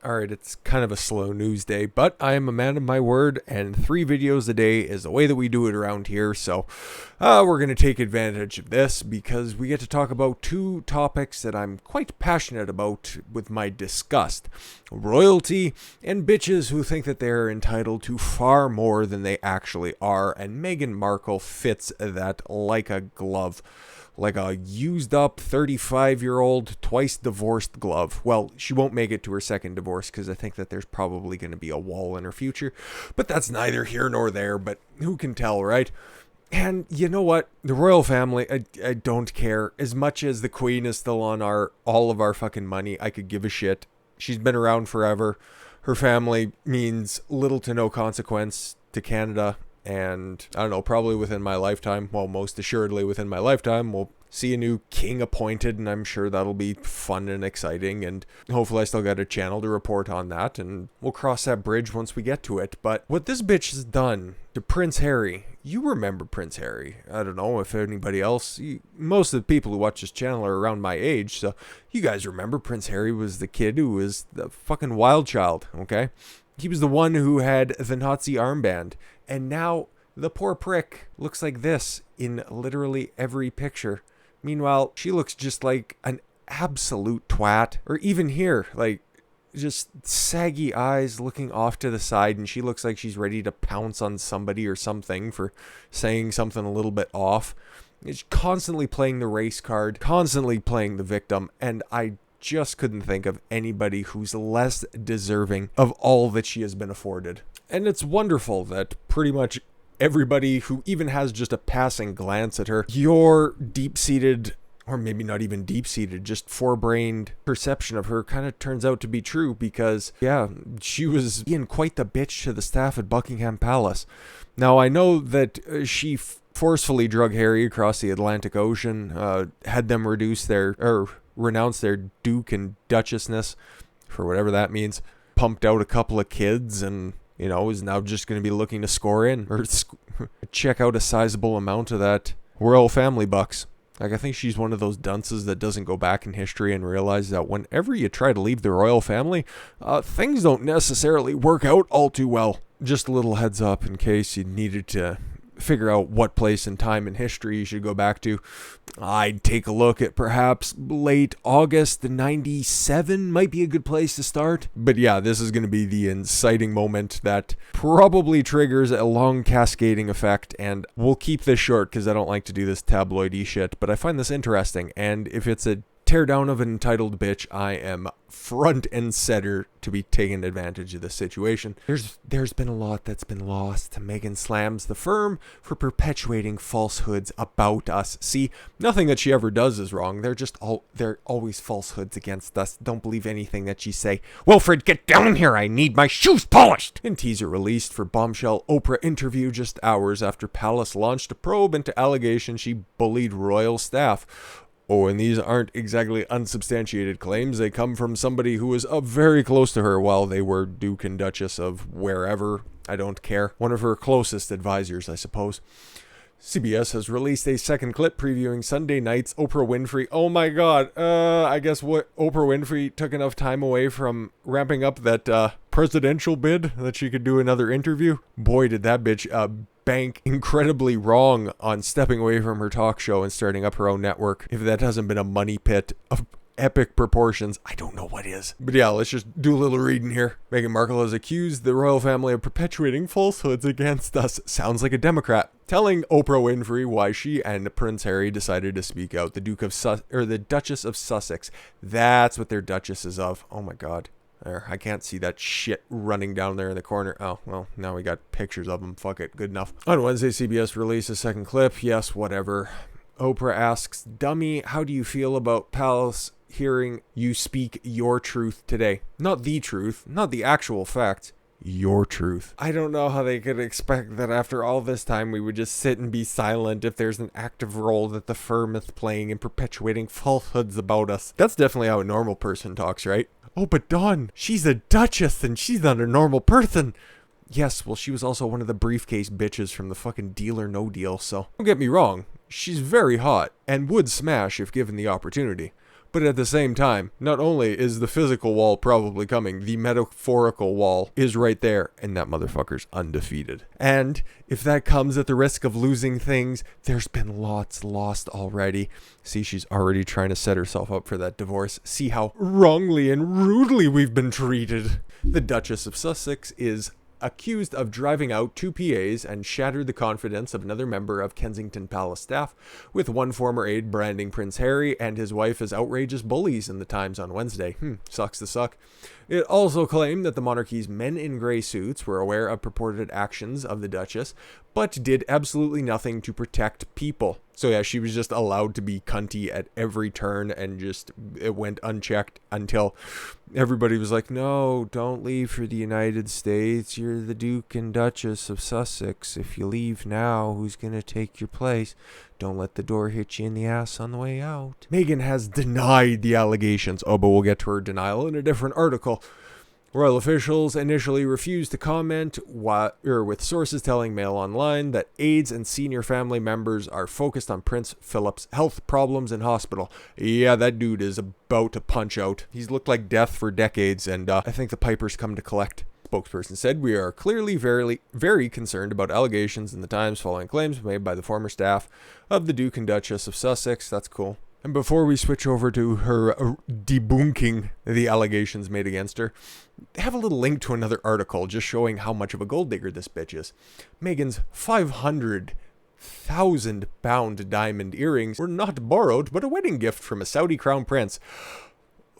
Alright, it's kind of a slow news day, but I am a man of my word, and 3 videos a day is the way that we do it around here, so we're going to take advantage of this because we get to talk about 2 topics that I'm quite passionate about with my disgust. Royalty and bitches who think that they're entitled to far more than they actually are, and Meghan Markle fits that like a glove. Like a used up 35-year-old, twice divorced glove. Well, she won't make it to her second divorce because I think that there's probably going to be a wall in her future. But that's neither here nor there, but who can tell, right? And you know what? The royal family, I don't care. As much as the queen is still on all of our fucking money, I could give a shit. She's been around forever. Her family means little to no consequence to Canada. And I don't know, probably within my lifetime, well, most assuredly within my lifetime, we'll see a new king appointed, and I'm sure that'll be fun and exciting, and hopefully I still got a channel to report on that, and we'll cross that bridge once we get to it. But what this bitch has done to Prince Harry, you remember Prince Harry. I don't know if anybody else, most of the people who watch this channel are around my age, so you guys remember Prince Harry was the kid who was the fucking wild child, okay? He was the one who had the Nazi armband. And now the poor prick looks like this in literally every picture. Meanwhile, she looks just like an absolute twat. Or even here, like just saggy eyes looking off to the side, and she looks like she's ready to pounce on somebody or something for saying something a little bit off. It's constantly playing the race card, constantly playing the victim, and I just couldn't think of anybody who's less deserving of all that she has been afforded. And it's wonderful that pretty much everybody who even has just a passing glance at her, your deep-seated, or maybe not even deep-seated, just forebrained perception of her kind of turns out to be true because, yeah, she was being quite the bitch to the staff at Buckingham Palace. Now, I know that she forcefully drug Harry across the Atlantic Ocean, had them renounce their Duke and Duchessness, for whatever that means, pumped out a couple of kids, and is now just going to be looking to score in or check out a sizable amount of that royal family bucks. Like, I think she's one of those dunces that doesn't go back in history and realize that whenever you try to leave the royal family, things don't necessarily work out all too well. Just a little heads up in case you needed to figure out what place and time in history you should go back to. I'd take a look at perhaps late August 97 might be a good place to start. But yeah, this is going to be the inciting moment that probably triggers a long cascading effect, and we'll keep this short because I don't like to do this tabloidy shit, but I find this interesting, and if it's a teardown of an entitled bitch, I am front and center to be taking advantage of this situation. There's been a lot that's been lost. Meghan slams the firm for perpetuating falsehoods about us. See, nothing that she ever does is wrong. They're always falsehoods against us. Don't believe anything that she say. Wilfred, get down here. I need my shoes polished. And teaser released for bombshell Oprah interview just hours after Palace launched a probe into allegations she bullied royal staff. Oh, and these aren't exactly unsubstantiated claims. They come from somebody who was very close to her while they were Duke and Duchess of wherever. I don't care. One of her closest advisors, I suppose. CBS has released a second clip previewing Sunday night's Oprah Winfrey. Oh my god. I guess Oprah Winfrey took enough time away from ramping up that presidential bid that she could do another interview. Boy, did that bitch bank incredibly wrong on stepping away from her talk show and starting up her own network. If that hasn't been a money pit of epic proportions, I don't know what is. But yeah, let's just do a little reading here. Meghan Markle has accused the royal family of perpetuating falsehoods against us. Sounds like a Democrat. Telling Oprah Winfrey why she and Prince Harry decided to speak out. The Duchess of Sussex. That's what their duchess is of. Oh my god. There, I can't see that shit running down there in the corner. Oh, well, now we got pictures of them. Fuck it, good enough. On Wednesday, CBS released a second clip. Yes, whatever. Oprah asks, dummy, how do you feel about Palace hearing you speak your truth today? Not the truth, not the actual facts. Your truth. I don't know how they could expect that after all this time we would just sit and be silent if there's an active role that the firm is playing in perpetuating falsehoods about us. That's definitely how a normal person talks, right? Oh, but Dawn, she's a duchess and she's not a normal person. Yes, well, she was also one of the briefcase bitches from the fucking Deal or No Deal, so don't get me wrong, she's very hot and would smash if given the opportunity. But at the same time, not only is the physical wall probably coming, the metaphorical wall is right there, and that motherfucker's undefeated. And if that comes at the risk of losing things, there's been lots lost already. See, she's already trying to set herself up for that divorce. See how wrongly and rudely we've been treated. The Duchess of Sussex is accused of driving out two PAs and shattered the confidence of another member of Kensington Palace staff, with one former aide branding Prince Harry and his wife as outrageous bullies in the Times on Wednesday. Sucks to suck. It also claimed that the monarchy's men in grey suits were aware of purported actions of the Duchess, but did absolutely nothing to protect people. So yeah, she was just allowed to be cunty at every turn, and just it went unchecked until everybody was like, no, don't leave for the United States. You're the Duke and Duchess of Sussex. If you leave now, who's going to take your place? Don't let the door hit you in the ass on the way out. Meghan has denied the allegations. Oh, but we'll get to her denial in a different article. Royal officials initially refused to comment, with sources telling Mail Online that aides and senior family members are focused on Prince Philip's health problems in hospital. Yeah, that dude is about to punch out. He's looked like death for decades, and I think the Piper's come to collect. Spokesperson said, "We are clearly very concerned about allegations in the Times following claims made by the former staff of the Duke and Duchess of Sussex." That's cool. And before we switch over to her debunking the allegations made against her, have a little link to another article just showing how much of a gold digger this bitch is. Meghan's 500,000 pound diamond earrings were not borrowed, but a wedding gift from a Saudi crown prince.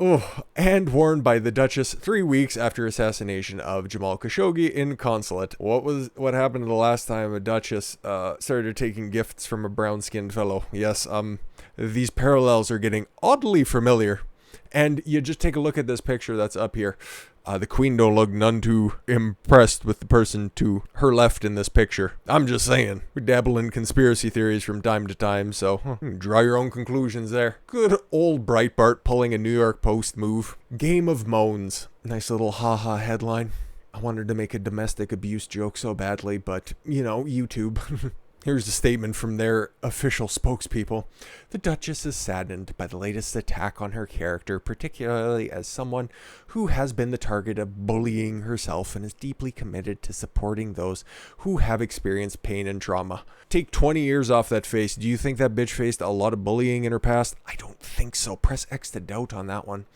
Oh, and worn by the Duchess 3 weeks after assassination of Jamal Khashoggi in consulate. What happened the last time a Duchess started taking gifts from a brown-skinned fellow? Yes, these parallels are getting oddly familiar. And you just take a look at this picture that's up here. The Queen don't look none too impressed with the person to her left in this picture. I'm just saying. We dabble in conspiracy theories from time to time, so draw your own conclusions there. Good old Breitbart pulling a New York Post move. Game of Moans. Nice little haha headline. I wanted to make a domestic abuse joke so badly, but, YouTube. Here's a statement from their official spokespeople. The Duchess is saddened by the latest attack on her character, particularly as someone who has been the target of bullying herself, and is deeply committed to supporting those who have experienced pain and trauma. Take 20 years off that face. Do you think that bitch faced a lot of bullying in her past? I don't think so. Press X to doubt on that one.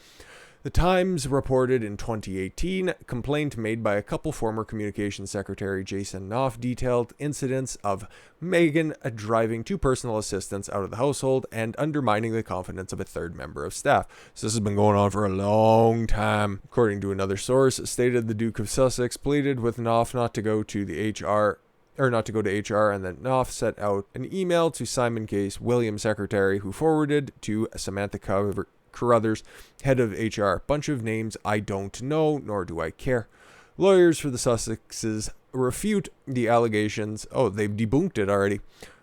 The Times reported in 2018, a complaint made by a couple former communications secretary Jason Knopf detailed incidents of Meghan driving two personal assistants out of the household and undermining the confidence of a third member of staff. So this has been going on for a long time. According to another source, stated the Duke of Sussex pleaded with Knopf not to go to HR, and then Knopf sent out an email to Simon Case, Williams' secretary, who forwarded to Samantha Carruthers, head of HR. Bunch of names I don't know, nor do I care. Lawyers for the Sussexes refute the allegations. Oh, they've debunked it already.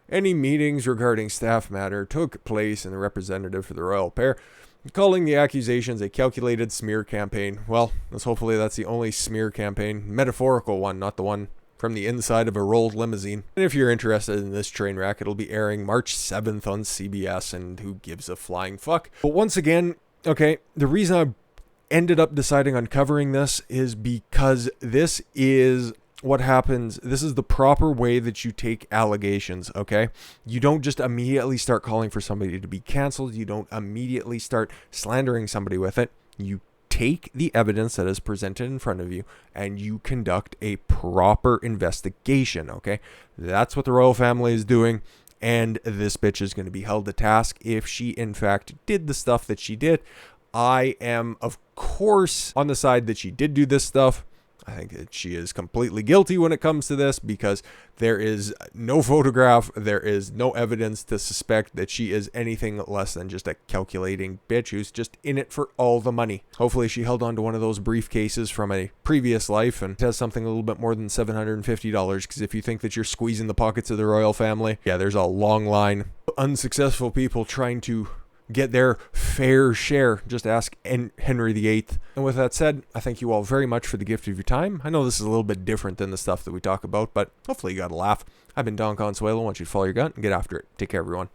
Any meetings regarding staff matter took place, and the representative for the royal pair calling the accusations a calculated smear campaign. Well, hopefully that's the only smear campaign, metaphorical one, not the one from the inside of a rolled limousine. And if you're interested in this train wreck, it'll be airing March 7th on CBS, and who gives a flying fuck. But once again, okay, the reason I ended up deciding on covering this is because this is what happens. This is the proper way that you take allegations, okay? You don't just immediately start calling for somebody to be canceled. You don't immediately start slandering somebody with it. You take the evidence that is presented in front of you and you conduct a proper investigation, okay? That's what the royal family is doing, and this bitch is going to be held to task if she in fact did the stuff that she did. I am, of course, on the side that she did do this stuff. I think that she is completely guilty when it comes to this, because there is no photograph, there is no evidence to suspect that she is anything less than just a calculating bitch who's just in it for all the money. Hopefully she held on to one of those briefcases from a previous life and has something a little bit more than $750, because if you think that you're squeezing the pockets of the royal family, yeah, there's a long line of unsuccessful people trying to get their fair share. Just ask Henry VIII. And with that said, I thank you all very much for the gift of your time. I know this is a little bit different than the stuff that we talk about, but hopefully you got a laugh. I've been Don Consuelo. I want you to follow your gut and get after it. Take care, everyone.